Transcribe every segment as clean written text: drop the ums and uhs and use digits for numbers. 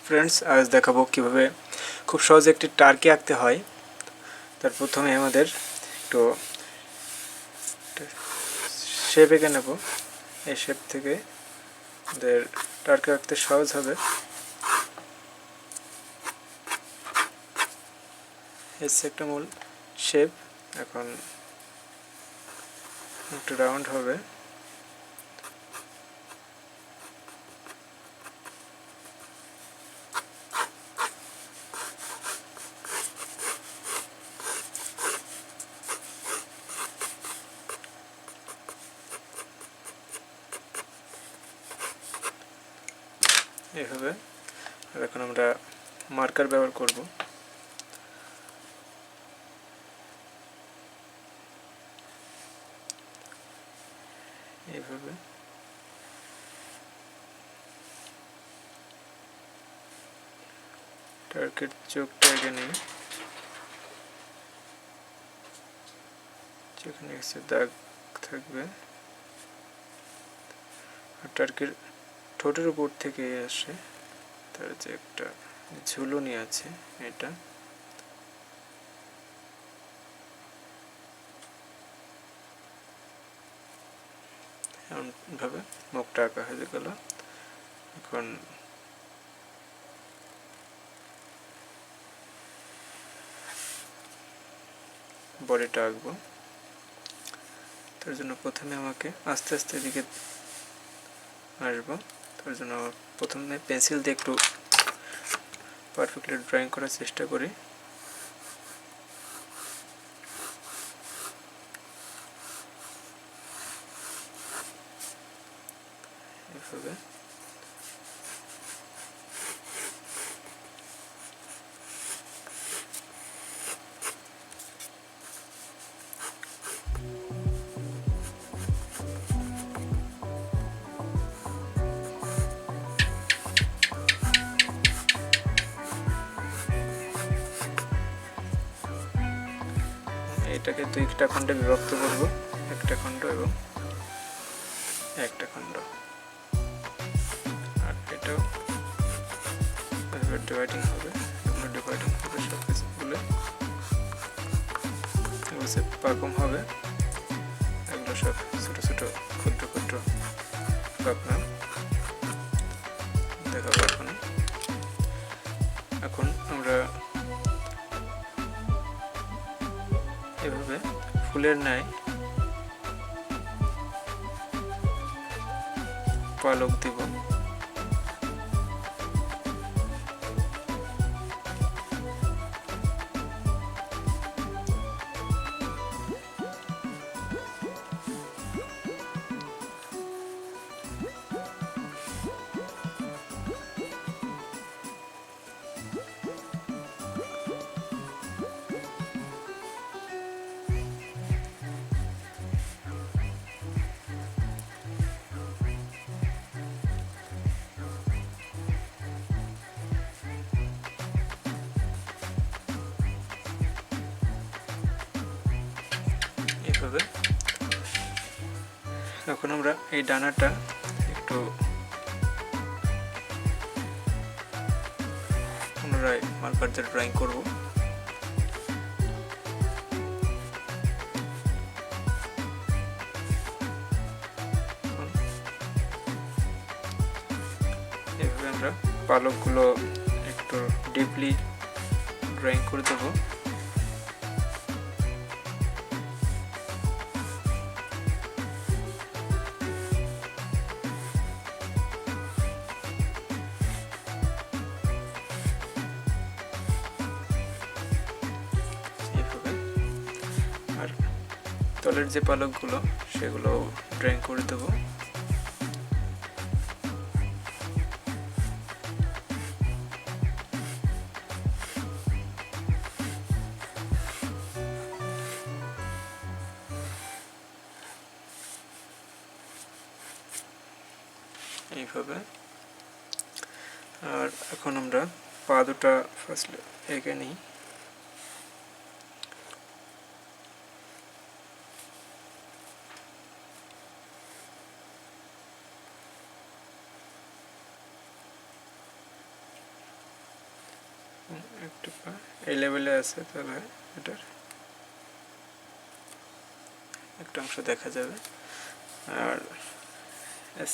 Friends आज देखाबो কিভাবে খুব সহজে একটি টার্কি আঁকতে হয়। তার প্রথমে আমাদের একটু শেপ এঁকে নেব। এই শেপ থেকে আমাদের টার্কি আঁকতে সহজ হবে। এই একটা মূল শেপ, এখন একটু রাউন্ড হবে। এইভাবে। আর এখন আমরা মার্কার ব্যবহার করব। এইভাবে টার্গেট চোখটা এঁকে নিই। যেখানে একটা দাগ থাকবে আর টার্গেট ঠোঁটের উপর থেকে আসে তার যে একটা ঝুলুনি আছে, এটা এমনভাবে মুখটা আঁকা হয়ে গেল। এখন বডিটা আঁকবো। তার জন্য প্রথমে আমাকে আস্তে আস্তে এদিকে আসবো। তার জন্য প্রথমে পেন্সিল দিয়ে একটু পারফেক্টলি ড্রয়িং করার চেষ্টা করি। এভাবে এটাকে দুইটা খণ্ডে বিভক্ত করব, একটা খণ্ড এবং একটা খণ্ড। আর এটাও ডিভাইডিং হবে, এগুলো ডিভাইডিং হবে, সব কিছু বলে এগুলো সে পাকম হবে। এগুলো সব ছোটো ছোটো ক্ষুদ্র ক্ষুদ্র পাকনা দেখাবো। এখন আমরা এভাবে ফুলের ন্যায় পালক দিব। এখন আমরা এই ডানাটা একটু পুনরায় মার্কার দিয়ে ড্রয়িং করব। এভাবে আমরা পালকগুলো একটু ডিপলি ড্রয়িং করে দেবো। তলের যে পালকগুলো সেগুলো ড্রয়িং করে দেব। এইভাবে। আর এখন আমরা পা দুটা ফার্স্ট এঁকে নিই। একটু এই লেভেলে আছে, তাহলে এটার একটা অংশ দেখা যাবে। আর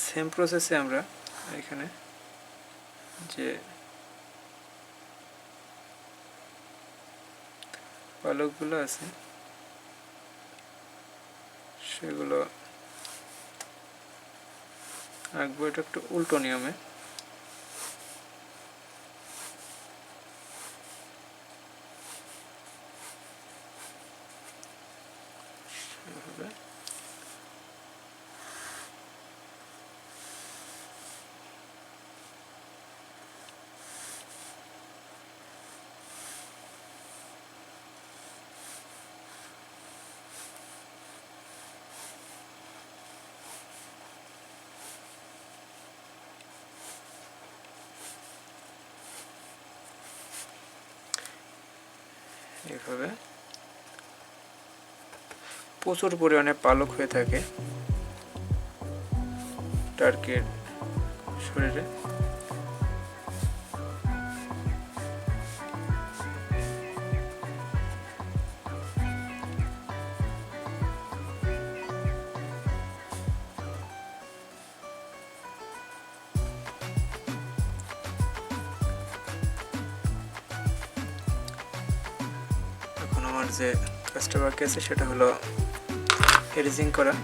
সেম প্রসেসে আমরা এখানে যে পালকগুলো আছে সেগুলো আঁকবো, এটা একটু উল্টো নিয়মে। এইভাবে প্রচুর পরিমাণে পালক হয়ে থাকে টার্কির শরীরে। এখন আমার যে কাজটা বাকি আছে সেটা হলো এরেজিং করা।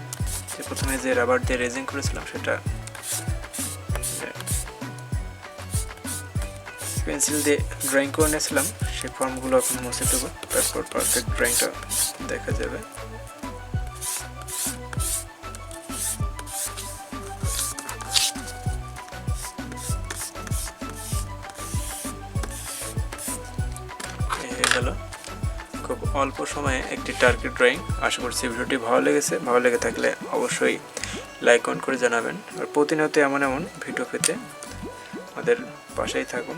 যে প্রথমে যে রাবার দিয়ে রেজিং করেছিলাম সেটা পেন্সিল দিয়ে ড্রয়িং করে নিয়েছিলাম, সেই ফর্মগুলো এখন মুছে দেবো, তারপর পারফেক্ট ড্রয়িংটা দেখা যাবে। খুব অল্প সময়ে একটি টার্কি ড্রয়িং। আশা করছি ভিডিওটি ভালো লেগেছে। ভালো লেগে থাকলে অবশ্যই লাইক কমেন্ট করে জানাবেন। আর প্রতিনিয়ত এমন ভিডিও পেতে আমাদের পাশেই থাকুন।